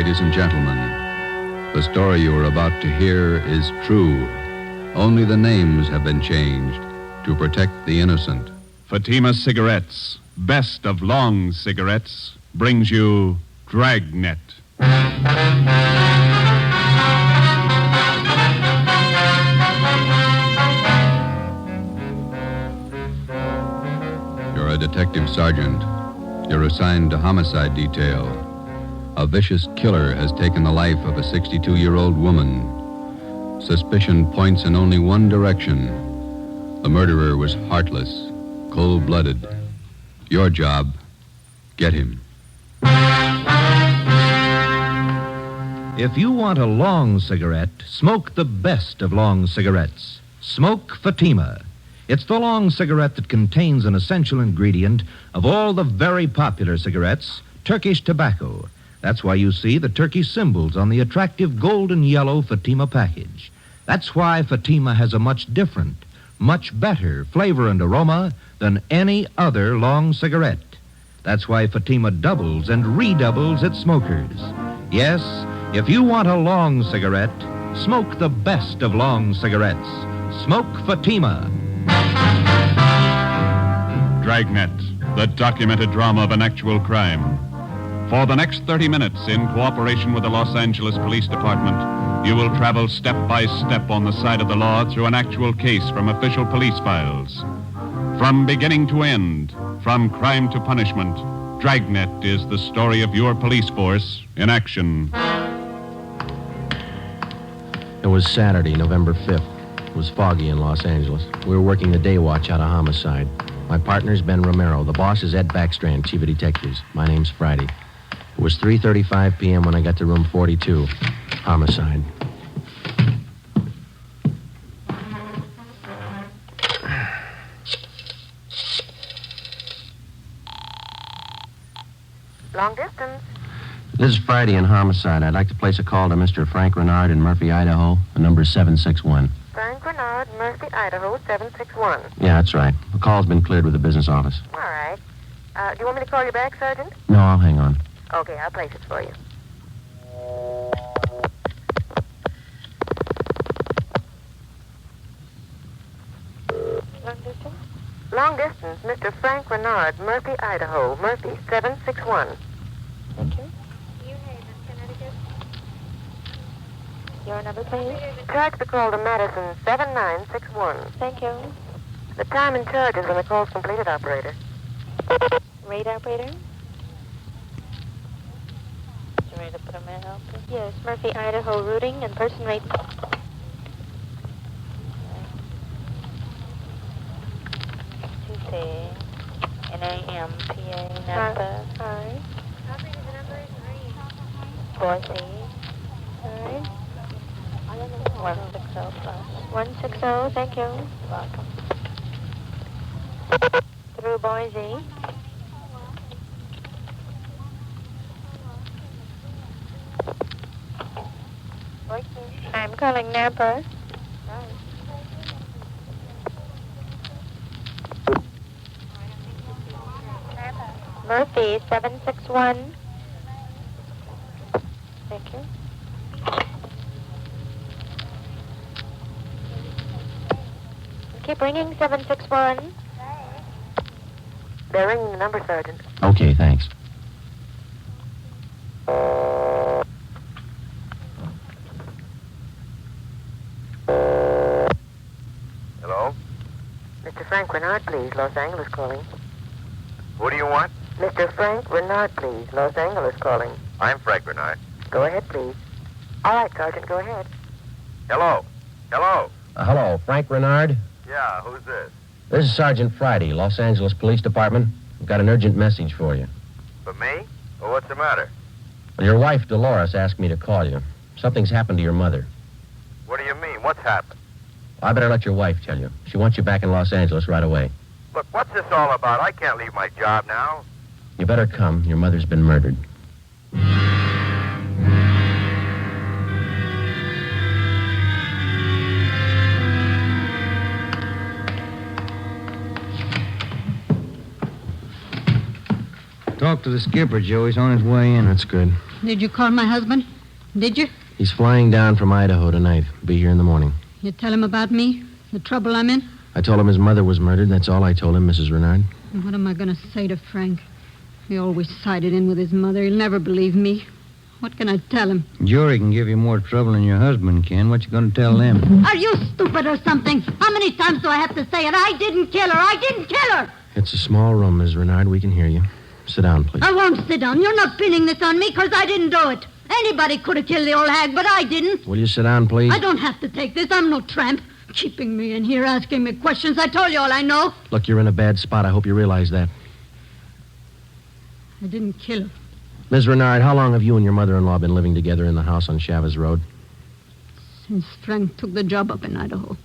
ladies and gentlemen. The story you are about to hear is true. Only the names have been changed to protect the innocent. Fatima Cigarettes, best of long cigarettes, brings you Dragnet. You're a detective sergeant. You're assigned to homicide detail. A vicious killer has taken the life of a 62-year-old woman. Suspicion points in only one direction. The murderer was heartless, cold-blooded. Your job, get him. If you want a long cigarette, smoke the best of long cigarettes. Smoke Fatima. It's the long cigarette that contains an essential ingredient of all the very popular cigarettes, Turkish tobacco. That's why you see the Turkish symbols on the attractive golden yellow Fatima package. That's why Fatima has a much different, much better flavor and aroma than any other long cigarette. That's why Fatima doubles and redoubles its smokers. Yes, if you want a long cigarette, smoke the best of long cigarettes. Smoke Fatima. Dragnet, the documented drama of an actual crime. For the next 30 minutes, in cooperation with the Los Angeles Police Department, you will travel step by step on the side of the law through an actual case from official police files. From beginning to end, from crime to punishment, Dragnet is the story of your police force in action. It was Saturday, November 5th. It was foggy in Los Angeles. We were working the day watch out of homicide. My partner's Ben Romero. The boss is Ed Backstrand, chief of detectives. My name's Friday. It was 3:35 p.m. when I got to room 42. Homicide. Long distance. This is Friday in homicide. I'd like to place a call to Mr. Frank Rinard in Murphy, Idaho. The number is 761. Frank Rinard, Murphy, Idaho, 761. Yeah, that's right. The call's been cleared with the business office. All right. Do you want me to call you back, Sergeant? No, I'll hang on. Okay, I'll place it for you. Long distance? Long distance, Mr. Frank Rinard, Murphy, Idaho, Murphy, 761. Thank you. New Haven, Connecticut. Your number, please. Track the call to Madison, 7961. Thank you. The time and charges when the call's completed, operator. Rate operator? You ready to put a man out? Yes, Murphy, Idaho, routing and person rate. Tuesday, NAM, PA, Napa. All right. Operator, the number is 4C. All right. 160 plus. 160, thank you. You're welcome. Through Boise. I'm calling Napa. Murphy, 761. Thank you. Keep ringing, 761. They're ringing the number, Sergeant. Okay, thanks. Hello? Mr. Frank Rinard, please. Los Angeles calling. Who do you want? Mr. Frank Rinard, please. Los Angeles calling. I'm Frank Rinard. Go ahead, please. All right, Sergeant, go ahead. Hello? Hello? Hello, Frank Rinard. Yeah, who's this? This is Sergeant Friday, Los Angeles Police Department. We've got an urgent message for you. For me? Well, what's the matter? Your wife, Dolores, asked me to call you. Something's happened to your mother. What do you mean? What's happened? I better let your wife tell you. She wants you back in Los Angeles right away. Look, what's this all about? I can't leave my job now. You better come. Your mother's been murdered. talked to the skipper, Joe. He's on his way in. That's good. Did you call my husband? Did you? He's flying down from Idaho tonight. Be here in the morning. You tell him about me? The trouble I'm in? I told him his mother was murdered. That's all I told him, Mrs. Rinard. What am I going to say to Frank? He always sided in with his mother. He'll never believe me. What can I tell him? Jury can give you more trouble than your husband can. What you going to tell them? Are you stupid or something? How many times do I have to say it? I didn't kill her. I didn't kill her. It's a small room, Ms. Rinard. We can hear you. Sit down, please. I won't sit down. You're not pinning this on me because I didn't do it. Anybody could have killed the old hag, but I didn't. Will you sit down, please? I don't have to take this. I'm no tramp. Keeping me in here, asking me questions. I told you all I know. Look, you're in a bad spot. I hope you realize that. I didn't kill her. Ms. Rinard, how long have you and your mother-in-law been living together in the house on Chavez Road? Since Frank took the job up in Idaho.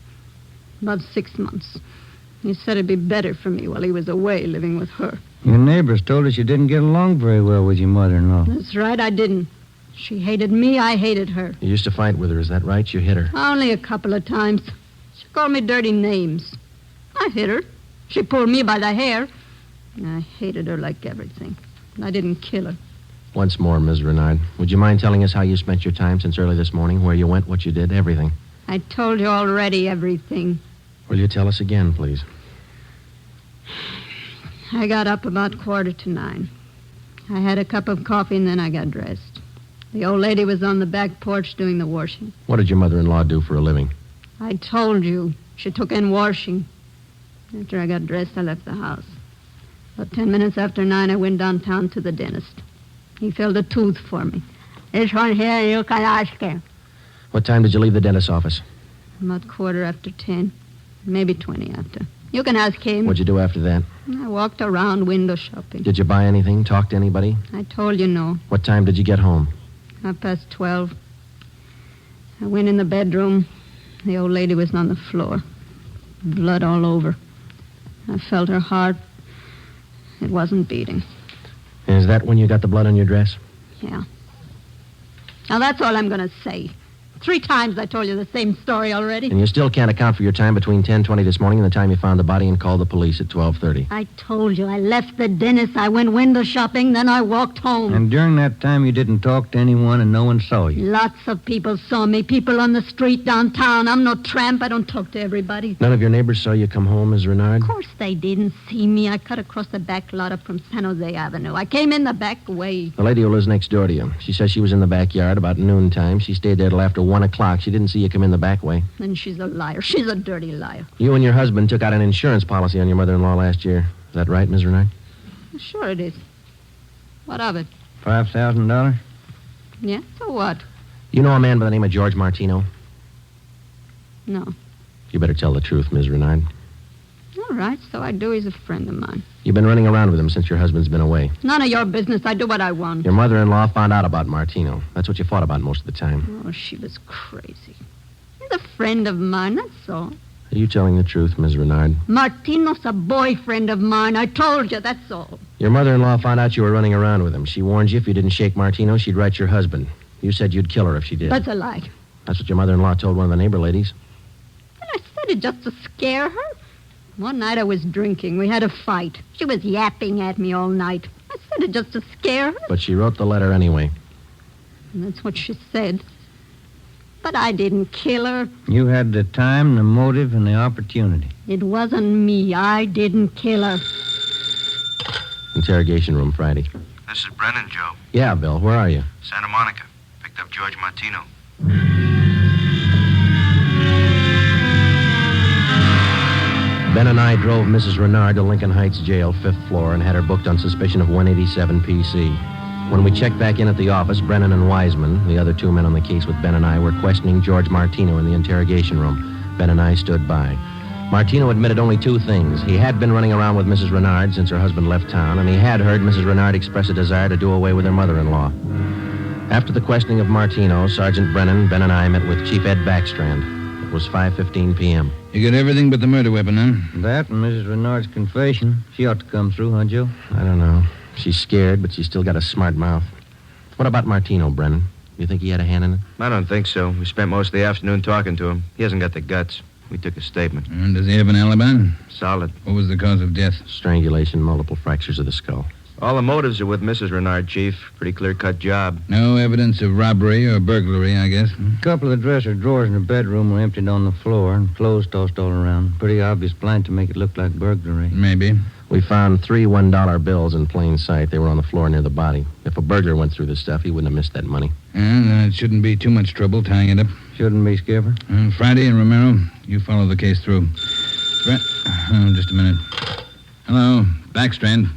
About 6 months. He said it'd be better for me while he was away living with her. Your neighbors told us you didn't get along very well with your mother-in-law. That's right, I didn't. She hated me, I hated her. You used to fight with her, is that right? You hit her. Only a couple of times. She called me dirty names. I hit her. She pulled me by the hair. I hated her like everything. I didn't kill her. Once more, Ms. Rinard, would you mind telling us how you spent your time since early this morning, where you went, what you did, everything? I told you already everything. Will you tell us again, please? I got up about 9:15. I had a cup of coffee and then I got dressed. The old lady was on the back porch doing the washing. What did your mother-in-law do for a living? I told you. She took in washing. After I got dressed, I left the house. About 10 minutes after 9, I went downtown to the dentist. He filled a tooth for me. This one here, you can ask him. What time did you leave the dentist's office? About 10:15, maybe 20 after. You can ask him. What'd you do after that? I walked around window shopping. Did you buy anything, talk to anybody? I told you no. What time did you get home? 12:30. I went in the bedroom. The old lady was on the floor. Blood all over. I felt her heart. It wasn't beating. Is that when you got the blood on your dress? Yeah. Now, that's all I'm going to say. 3 times I told you the same story already. And you still can't account for your time between 10:20 this morning and the time you found the body and called the police at 12:30. I told you. I left the dentist. I went window shopping. Then I walked home. And during that time, you didn't talk to anyone and no one saw you? Lots of people saw me. People on the street downtown. I'm no tramp. I don't talk to everybody. None of your neighbors saw you come home, Ms. Rinard? Of course they didn't see me. I cut across the back lot up from San Jose Avenue. I came in the back way. The lady who lives next door to you. She says she was in the backyard about noontime. She stayed there till after 1 o'clock. She didn't see you come in the back way. Then she's a liar. She's a dirty liar. You and your husband took out an insurance policy on your mother-in-law last year. Is that right, Ms. Rinard? Sure it is. What of it? $5,000? Yeah? So what? You know a man by the name of George Martino? No. You better tell the truth, Ms. Rinard. All right, so I do. He's a friend of mine. You've been running around with him since your husband's been away. None of your business. I do what I want. Your mother-in-law found out about Martino. That's what you fought about most of the time. Oh, she was crazy. He's a friend of mine, that's all. Are you telling the truth, Ms. Rinard? Martino's a boyfriend of mine. I told you, that's all. Your mother-in-law found out you were running around with him. She warned you if you didn't shake Martino, she'd write your husband. You said you'd kill her if she did. That's a lie. That's what your mother-in-law told one of the neighbor ladies. And I said it just to scare her. One night I was drinking. We had a fight. She was yapping at me all night. I said it just to scare her. But she wrote the letter anyway. And that's what she said. But I didn't kill her. You had the time, the motive, and the opportunity. It wasn't me. I didn't kill her. Interrogation room, Friday. This is Brennan, Joe. Yeah, Bill, where are you? Santa Monica. Picked up George Martino. Ben and I drove Mrs. Rinard to Lincoln Heights Jail, 5th floor, and had her booked on suspicion of 187 PC. When we checked back in at the office, Brennan and Wiseman, the other 2 men on the case with Ben and I, were questioning George Martino in the interrogation room. Ben and I stood by. Martino admitted only 2 things. He had been running around with Mrs. Rinard since her husband left town, and he had heard Mrs. Rinard express a desire to do away with her mother-in-law. After the questioning of Martino, Sergeant Brennan, Ben and I met with Chief Ed Backstrand. It was 5:15 p.m. You got everything but the murder weapon, huh? That and Mrs. Renard's confession. She ought to come through, huh, Joe? I don't know. She's scared, but she's still got a smart mouth. What about Martino, Brennan? You think he had a hand in it? I don't think so. We spent most of the afternoon talking to him. He hasn't got the guts. We took a statement. And does he have an alibi? Solid. What was the cause of death? Strangulation, multiple fractures of the skull. All the motives are with Mrs. Rinard, Chief. Pretty clear-cut job. No evidence of robbery or burglary, I guess. A couple of dresser drawers in the bedroom were emptied on the floor and clothes tossed all around. Pretty obvious plan to make it look like burglary. Maybe. We found 3 $1 bills in plain sight. They were on the floor near the body. If a burglar went through the stuff, he wouldn't have missed that money. And it shouldn't be too much trouble tying it up. Shouldn't be, Skipper. Friday and Romero, you follow the case through. Just a minute. Hello, Backstrand.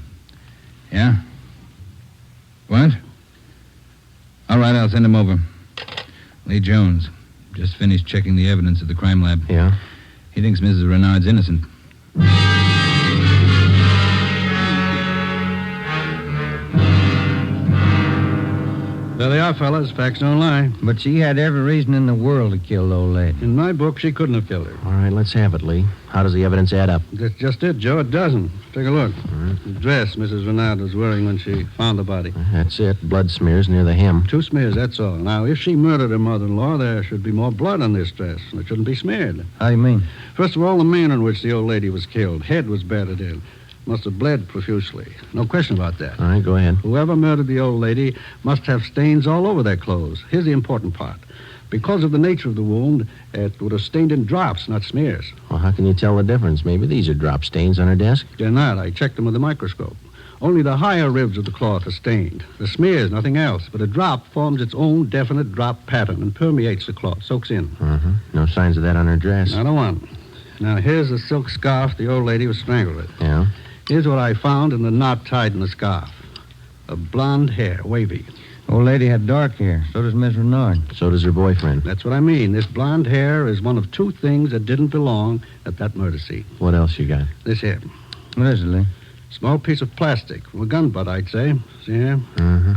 Yeah? What? All right, I'll send him over. Lee Jones. Just finished checking the evidence at the crime lab. Yeah? He thinks Mrs. Renard's innocent. There they are, fellas. Facts don't lie. But she had every reason in the world to kill the old lady. In my book, she couldn't have killed her. All right, let's have it, Lee. How does the evidence add up? That's just it, Joe. It doesn't. Take a look. The dress Mrs. Renard was wearing when she found the body. That's it. Blood smears near the hem. 2 smears, that's all. Now, if she murdered her mother-in-law, there should be more blood on this dress, and it shouldn't be smeared. How do you mean? First of all, the manner in which the old lady was killed. Head was battered in. Must have bled profusely. No question about that. All right, go ahead. Whoever murdered the old lady must have stains all over their clothes. Here's the important part. Because of the nature of the wound, it would have stained in drops, not smears. Well, how can you tell the difference? Maybe these are drop stains on her desk. They're not. I checked them with a microscope. Only the higher ribs of the cloth are stained. The smears, nothing else. But a drop forms its own definite drop pattern and permeates the cloth, soaks in. No signs of that on her dress. Not a one. Now, here's the silk scarf the old lady was strangled with. Yeah? Here's what I found in the knot tied in the scarf. A blonde hair, wavy. Old lady had dark hair. So does Miss Renard. So does her boyfriend. That's what I mean. This blonde hair is one of 2 things that didn't belong at that murder scene. What else you got? This here. What is it, Lee? Small piece of plastic from a gun butt, I'd say. See here?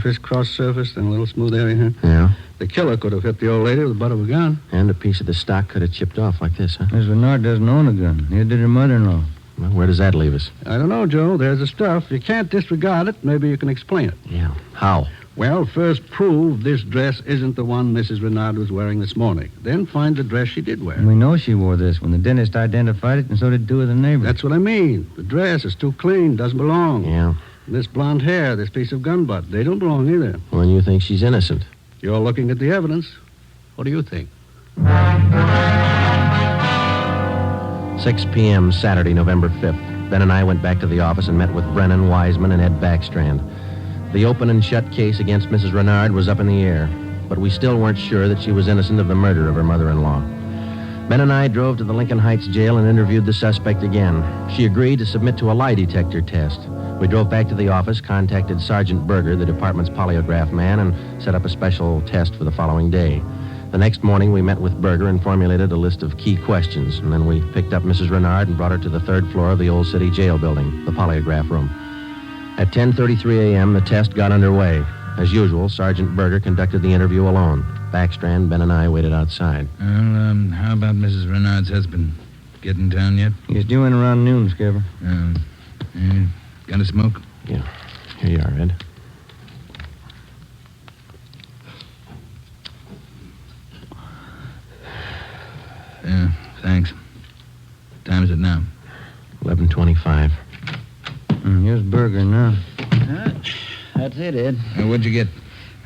Crisscross surface and a little smooth area here. Yeah? The killer could have hit the old lady with the butt of a gun. And a piece of the stock could have chipped off like this, huh? Miss Renard doesn't own a gun. Neither did her mother-in-law. Well, where does that leave us? I don't know, Joe. There's the stuff. You can't disregard it. Maybe you can explain it. Yeah. How? Well, first prove this dress isn't the one Mrs. Renard was wearing this morning. Then find the dress she did wear. We know she wore this when the dentist identified it, and so did 2 of the neighbors. That's what I mean. The dress is too clean, doesn't belong. Yeah. This blonde hair, this piece of gun butt, they don't belong either. Well, then you think she's innocent. You're looking at the evidence. What do you think? 6 p.m. Saturday, November 5th. Ben and I went back to the office and met with Brennan, Wiseman, and Ed Backstrand. The open and shut case against Mrs. Renard was up in the air, but we still weren't sure that she was innocent of the murder of her mother-in-law. Ben and I drove to the Lincoln Heights jail and interviewed the suspect again. She agreed to submit to a lie detector test. We drove back to the office, contacted Sergeant Berger, the department's polygraph man, and set up a special test for the following day. The next morning, we met with Berger and formulated a list of key questions, and then we picked up Mrs. Renard and brought her to the 3rd floor of the Old City Jail building, the polygraph room. At 10:33 a.m., the test got underway. As usual, Sergeant Berger conducted the interview alone. Backstrand, Ben, and I waited outside. Well, how about Mrs. Renard's husband? Get in town yet? He's due in around noon, Skipper. Got a smoke? Yeah. Here you are, Ed. Yeah, thanks. Time is it now? 11:25. Here's Berger now. That's it, Ed. What'd you get?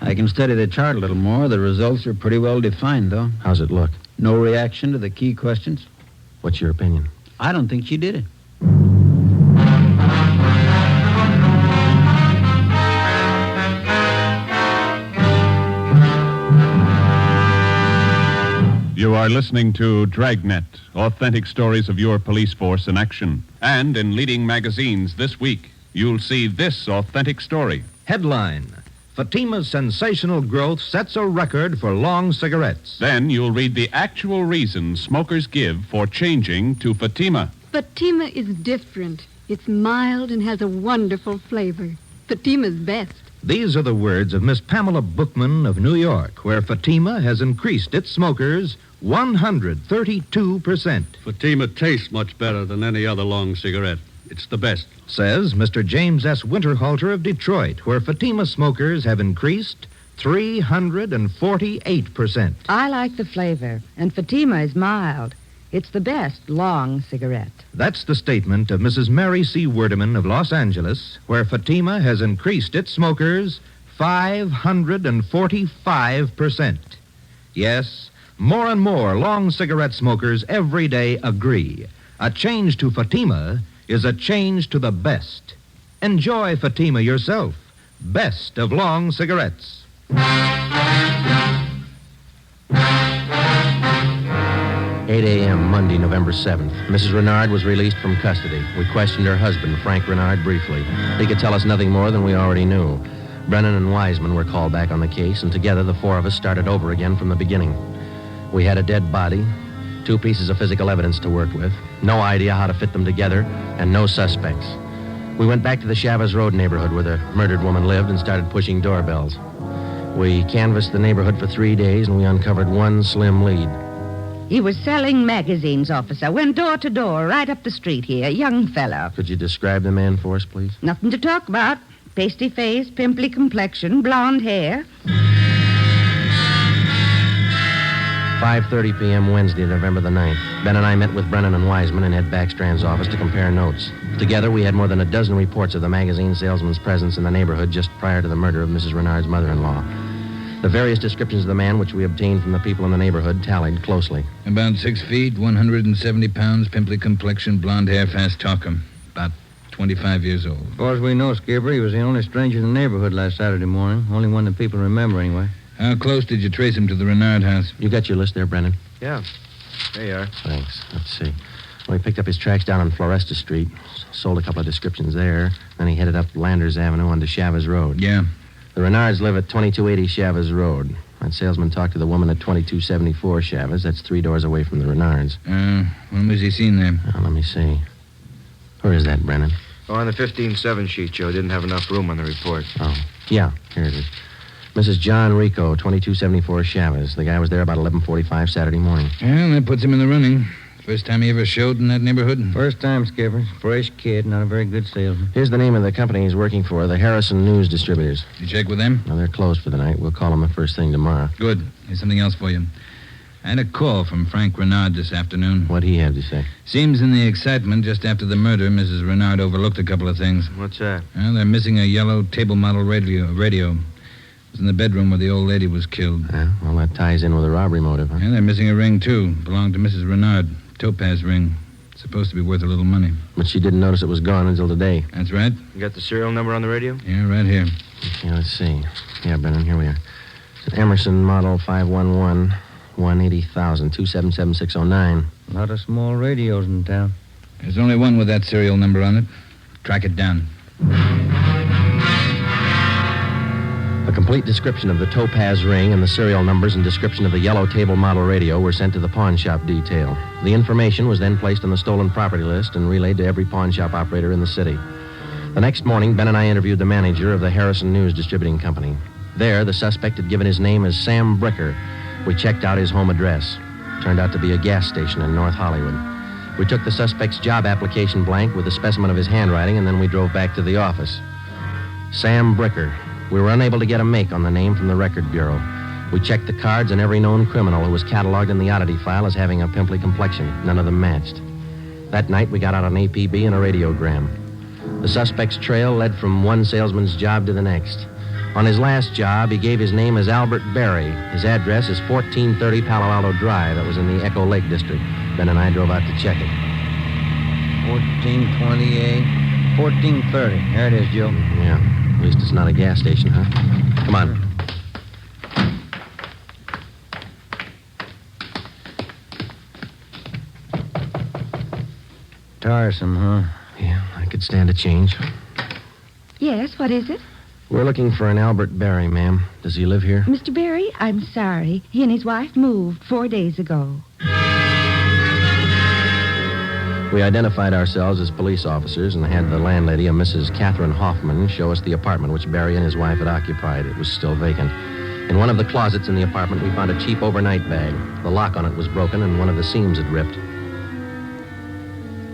I can study the chart a little more. The results are pretty well defined, though. How's it look? No reaction to the key questions. What's your opinion? I don't think she did it. You are listening to Dragnet, authentic stories of your police force in action. And in leading magazines this week, you'll see this authentic story. Headline: Fatima's sensational growth sets a record for long cigarettes. Then you'll read the actual reasons smokers give for changing to Fatima. Fatima is different. It's mild and has a wonderful flavor. Fatima's best. These are the words of Miss Pamela Bookman of New York, where Fatima has increased its smokers 132%. Fatima tastes much better than any other long cigarette. It's the best. Says Mr. James S. Winterhalter of Detroit, where Fatima smokers have increased 348%. I like the flavor, and Fatima is mild. It's the best long cigarette. That's the statement of Mrs. Mary C. Werdeman of Los Angeles, where Fatima has increased its smokers 545%. Yes, more and more long cigarette smokers every day agree. A change to Fatima is a change to the best. Enjoy Fatima yourself. Best of long cigarettes. 8 a.m., Monday, November 7th. Mrs. Rinard was released from custody. We questioned her husband, Frank Rinard, briefly. He could tell us nothing more than we already knew. Brennan and Wiseman were called back on the case, and together the four of us started over again from the beginning. We had a dead body, 2 pieces of physical evidence to work with, no idea how to fit them together, and no suspects. We went back to the Chavez Road neighborhood where the murdered woman lived and started pushing doorbells. We canvassed the neighborhood for 3 days, and we uncovered one slim lead. He was selling magazines, officer. Went door to door, right up the street here. Young fellow. Could you describe the man for us, please? Nothing to talk about. Pasty face, pimply complexion, blonde hair. 5:30 p.m. Wednesday, November the 9th. Ben and I met with Brennan and Wiseman in Ed Backstrand's office to compare notes. Together, we had more than a dozen reports of the magazine salesman's presence in the neighborhood just prior to the murder of Mrs. Renard's mother-in-law. The various descriptions of the man which we obtained from the people in the neighborhood tallied closely. About 6 feet, 170 pounds, pimply complexion, blonde hair, fast talker. About 25 years old. As far as we know, Skipper, he was the only stranger in the neighborhood last Saturday morning. Only one that people remember, anyway. How close did you trace him to the Rinard house? You got your list there, Brennan? Yeah. There you are. Thanks. Let's see. Well, he picked up his tracks down on Floresta Street, sold a couple of descriptions there, then he headed up Landers Avenue onto Chavez Road. Yeah. The Renards live at 2280 Chavez Road. That salesman talked to the woman at 2274 Chavez. That's 3 doors away from the Renards. When was he seen there? Let me see. Where is that, Brennan? Oh, on the 15-7 sheet, Joe. Didn't have enough room on the report. Oh, yeah, here it is. Mrs. John Rico, 2274 Chavez. The guy was there about 11:45 Saturday morning. Well, that puts him in the running. First time he ever showed in that neighborhood? First time, Skipper. Fresh kid, not a very good salesman. Here's the name of the company he's working for, the Harrison News Distributors. You check with them? Well, they're closed for the night. We'll call them the first thing tomorrow. Good. Here's something else for you. I had a call from Frank Rinard this afternoon. What'd he have to say? Seems in the excitement just after the murder, Mrs. Rinard overlooked a couple of things. What's that? Well, they're missing a yellow table model radio. It was in the bedroom where the old lady was killed. Well, that ties in with a robbery motive, huh? Yeah, they're missing a ring, too. Belonged to Mrs. Rinard. Topaz ring. Supposed to be worth a little money. But she didn't notice it was gone until today. That's right. You got the serial number on the radio? Yeah, right here. Yeah, let's see. Yeah, Brennan, here we are. It's an Emerson model 511, 180,000, 277-609. A lot of small radios in town. There's only one with that serial number on it. Track it down. A complete description of the Topaz ring and the serial numbers and description of the yellow table model radio were sent to the pawn shop detail. The information was then placed on the stolen property list and relayed to every pawn shop operator in the city. The next morning, Ben and I interviewed the manager of the Harrison News Distributing Company. There, the suspect had given his name as Sam Bricker. We checked out his home address. Turned out to be a gas station in North Hollywood. We took the suspect's job application blank with a specimen of his handwriting, and then we drove back to the office. Sam Bricker. We were unable to get a make on the name from the Record Bureau. We checked the cards on every known criminal who was cataloged in the oddity file as having a pimply complexion. None of them matched. That night, we got out an APB and a radiogram. The suspect's trail led from one salesman's job to the next. On his last job, he gave his name as Albert Brry. His address is 1430 Palo Alto Drive. That was in the Echo Lake District. Ben and I drove out to check it. 1428, 1430. There it is, Joe. Yeah. At least it's not a gas station, huh? Come on. Tiresome, huh? Yeah, I could stand a change. Yes, what is it? We're looking for an Albert Brry, ma'am. Does he live here? Mr. Brry, I'm sorry. He and his wife moved 4 days ago. We identified ourselves as police officers and had the landlady, a Mrs. Catherine Hoffman, show us the apartment which Brry and his wife had occupied. It was still vacant. In one of the closets in the apartment, we found a cheap overnight bag. The lock on it was broken and one of the seams had ripped.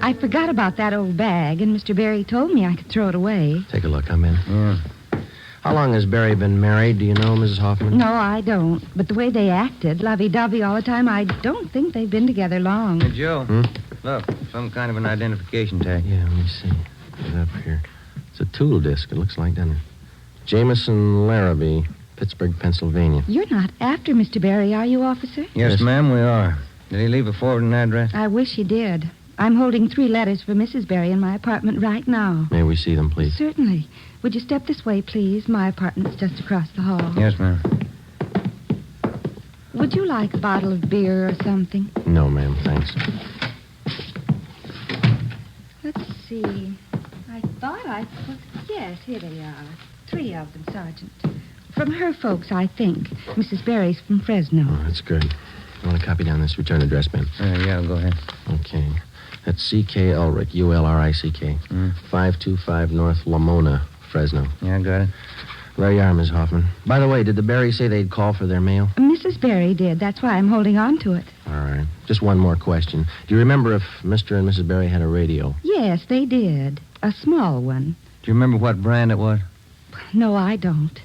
I forgot about that old bag, and Mr. Brry told me I could throw it away. Take a look. I'm in. Yeah. How long has Brry been married? Do you know, Mrs. Hoffman? No, I don't. But the way they acted, lovey-dovey all the time, I don't think they've been together long. Hey, Joe. Look, some kind of an identification tag. Yeah, let me see. It's up here. It's a tool disc, it looks like, doesn't it? Jameson Larrabee, Pittsburgh, Pennsylvania. You're not after Mr. Barry, are you, officer? Yes, ma'am, we are. Did he leave a forwarding address? I wish he did. I'm holding 3 letters for Mrs. Barry in my apartment right now. May we see them, please? Certainly. Would you step this way, please? My apartment's just across the hall. Yes, ma'am. Would you like a bottle of beer or something? No, ma'am, thanks. Let's see. I thought I put... Yes, here they are. 3 of them, Sergeant. From her folks, I think. Mrs. Barry's from Fresno. Oh, that's good. You want to copy down this return address, ma'am? Yeah, go ahead. Okay. That's C.K. Ulrich, U-L-R-I-C-K. 525 North Lamona, Fresno. Yeah, I got it. There you are, Miss Hoffman. By the way, did the Barrys say they'd call for their mail? Mrs. Barry did. That's why I'm holding on to it. All right. Just one more question. Do you remember if Mr. and Mrs. Barry had a radio? Yes, they did. A small one. Do you remember what brand it was? No, I don't.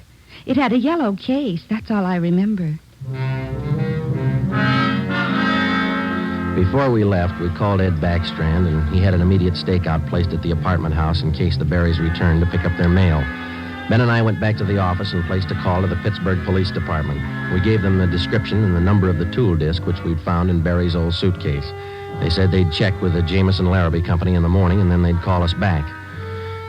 It had a yellow case. That's all I remember. Before we left, we called Ed Backstrand, and he had an immediate stakeout placed at the apartment house in case the Barrys returned to pick up their mail. Ben and I went back to the office and placed a call to the Pittsburgh Police Department. We gave them the description and the number of the tool disc, which we'd found in Barry's old suitcase. They said they'd check with the Jameson Larrabee Company in the morning, and then they'd call us back.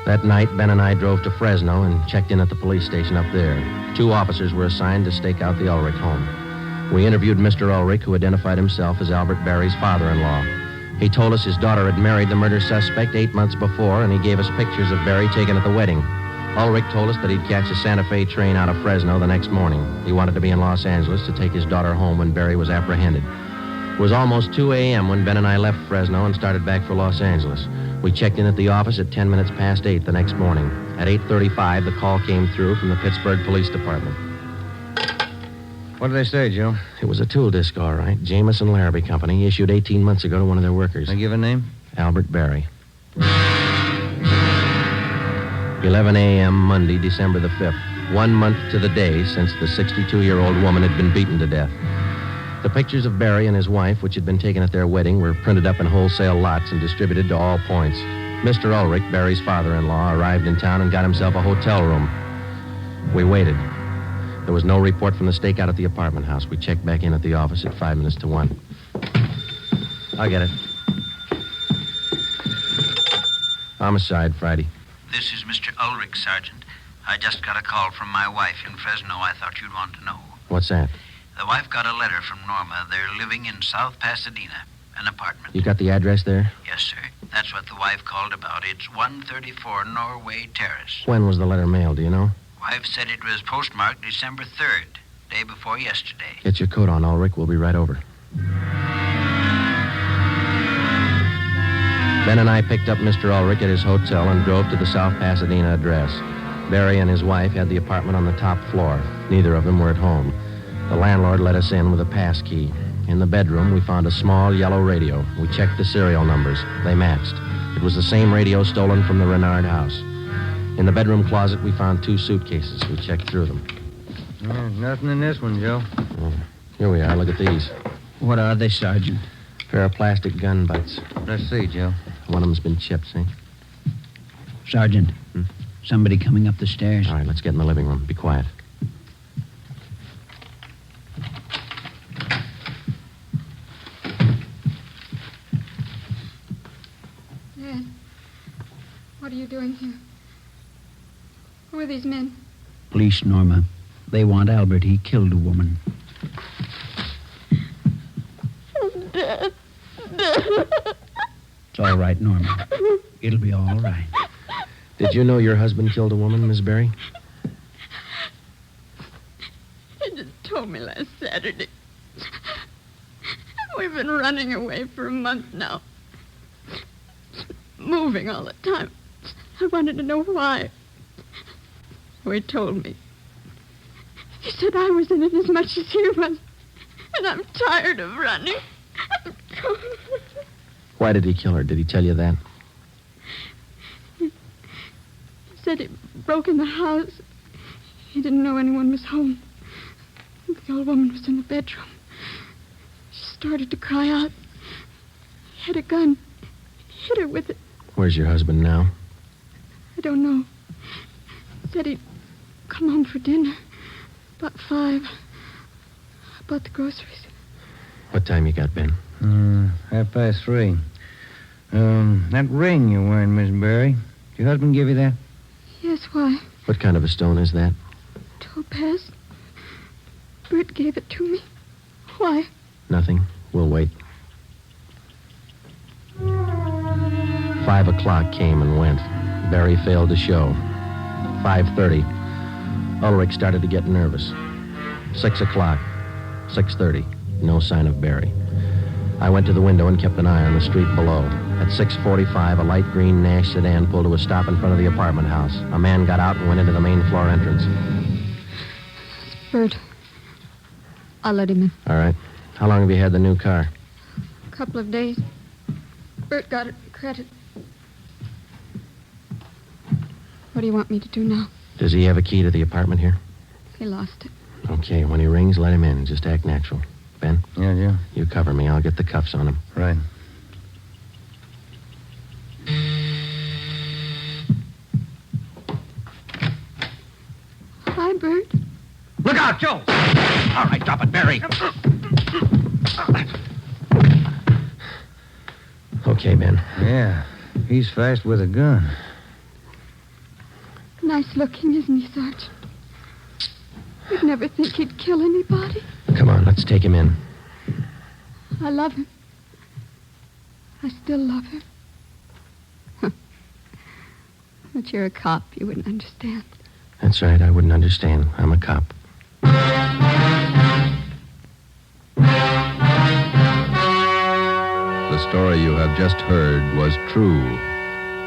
That night, Ben and I drove to Fresno and checked in at the police station up there. 2 officers were assigned to stake out the Ulrich home. We interviewed Mr. Ulrich, who identified himself as Albert Barry's father-in-law. He told us his daughter had married the murder suspect 8 months before, and he gave us pictures of Barry taken at the wedding. Ulrich told us that he'd catch a Santa Fe train out of Fresno the next morning. He wanted to be in Los Angeles to take his daughter home when Barry was apprehended. It was almost 2 a.m. when Ben and I left Fresno and started back for Los Angeles. We checked in at the office at 10 minutes past 8 the next morning. At 8:35, the call came through from the Pittsburgh Police Department. What did they say, Joe? It was a tool disc, all right. Jameson Larrabee Company, issued 18 months ago to one of their workers. They give a name? Albert Barry. 11 a.m. Monday, December the 5th. 1 month to the day since the 62-year-old woman had been beaten to death. The pictures of Barry and his wife, which had been taken at their wedding, were printed up in wholesale lots and distributed to all points. Mr. Ulrich, Barry's father-in-law, arrived in town and got himself a hotel room. We waited. There was no report from the stakeout at the apartment house. We checked back in at the office at 5 minutes to 1. I'll get it. Homicide, Friday. This is Mr. Ulrich, Sergeant. I just got a call from my wife in Fresno. I thought you'd want to know. What's that? The wife got a letter from Norma. They're living in South Pasadena, an apartment. You got the address there? Yes, sir. That's what the wife called about. It's 134 Norway Terrace. When was the letter mailed, do you know? Wife said it was postmarked December 3rd, day before yesterday. Get your coat on, Ulrich. We'll be right over. Ben and I picked up Mr. Ulrich at his hotel and drove to the South Pasadena address. Barry and his wife had the apartment on the top floor. Neither of them were at home. The landlord let us in with a pass key. In the bedroom, we found a small yellow radio. We checked the serial numbers. They matched. It was the same radio stolen from the Rinard house. In the bedroom closet, we found 2 suitcases. We checked through them. Nothing in this one, Joe. Here we are. Look at these. What are they, Sergeant? Pair of plastic gun butts. Let's see, Joe. One of them's been chipped, see? Sergeant, somebody coming up the stairs. All right, let's get in the living room. Be quiet. Dad, what are you doing here? Who are these men? Police, Norma. They want Albert. He killed a woman. Dad. It's all right, Norma. It'll be all right. Did you know your husband killed a woman, Miss Barry? He just told me last Saturday. We've been running away for a month now. Moving all the time. I wanted to know why. So he told me. He said I was in it as much as he was. And I'm tired of running. Why did he kill her? Did he tell you that? He said he broke in the house. He didn't know anyone was home. The old woman was in the bedroom. She started to cry out. He had a gun. He hit her with it. Where's your husband now? I don't know. Said he'd come home for dinner. About 5. I bought the groceries. What time you got, Ben? 3:30. That ring you're wearing, Miss Brry, did your husband give you that? Yes, why? What kind of a stone is that? Topaz. Bert gave it to me. Why? Nothing. We'll wait. 5 o'clock came and went. Barry failed to show. 5:30. Ulrich started to get nervous. 6 o'clock. 6:30. No sign of Barry. I went to the window and kept an eye on the street below. At 6:45, a light green Nash sedan pulled to a stop in front of the apartment house. A man got out and went into the main floor entrance. It's Bert. I'll let him in. All right. How long have you had the new car? A couple of days. Bert got it credit. What do you want me to do now? Does he have a key to the apartment here? He lost it. Okay, when he rings, let him in. Just act natural. Ben? Yeah. You cover me. I'll get the cuffs on him. Right. Hi, Bert. Look out, Joe! All right, drop it, Barry. Okay, Ben. Yeah, he's fast with a gun. Nice looking, isn't he, Sergeant? You'd never think he'd kill anybody. Come on, let's take him in. I love him. I still love him. But you're a cop. You wouldn't understand. That's right. I wouldn't understand. I'm a cop. The story you have just heard was true.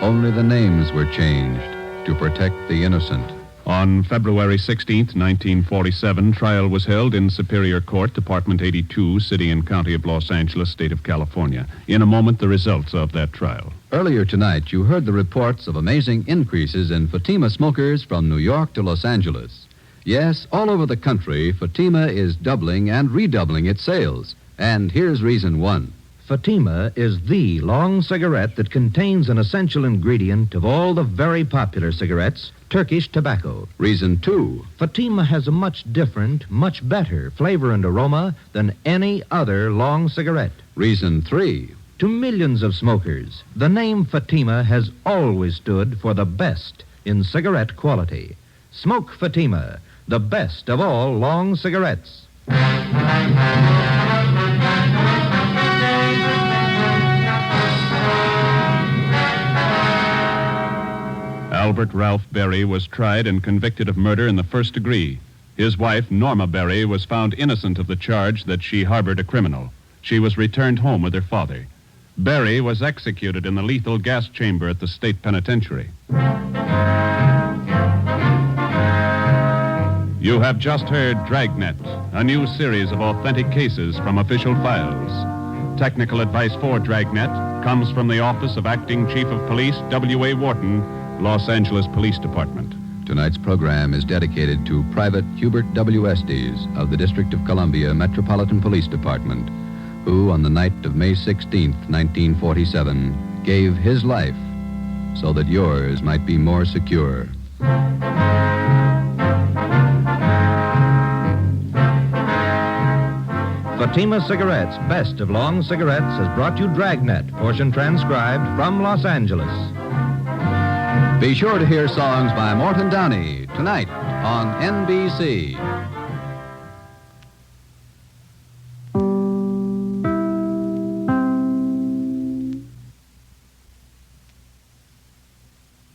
Only the names were changed to protect the innocent. On February 16th, 1947, trial was held in Superior Court, Department 82, City and County of Los Angeles, State of California. In a moment, the results of that trial. Earlier tonight, you heard the reports of amazing increases in Fatima smokers from New York to Los Angeles. Yes, all over the country, Fatima is doubling and redoubling its sales. And here's reason 1. Fatima is the long cigarette that contains an essential ingredient of all the very popular cigarettes, Turkish tobacco. Reason 2. Fatima has a much different, much better flavor and aroma than any other long cigarette. Reason 3. To millions of smokers, the name Fatima has always stood for the best in cigarette quality. Smoke Fatima, the best of all long cigarettes. Albert Ralph Brry was tried and convicted of murder in the first degree. His wife, Norma Brry, was found innocent of the charge that she harbored a criminal. She was returned home with her father. Brry was executed in the lethal gas chamber at the state penitentiary. You have just heard Dragnet, a new series of authentic cases from official files. Technical advice for Dragnet comes from the Office of Acting Chief of Police W.A. Wharton, Los Angeles Police Department. Tonight's program is dedicated to Private Hubert W. Estes of the District of Columbia Metropolitan Police Department, who on the night of May 16th, 1947, gave his life so that yours might be more secure. Fatima Cigarettes, best of long cigarettes, has brought you Dragnet, portion transcribed from Los Angeles. Be sure to hear songs by Morton Downey tonight on NBC.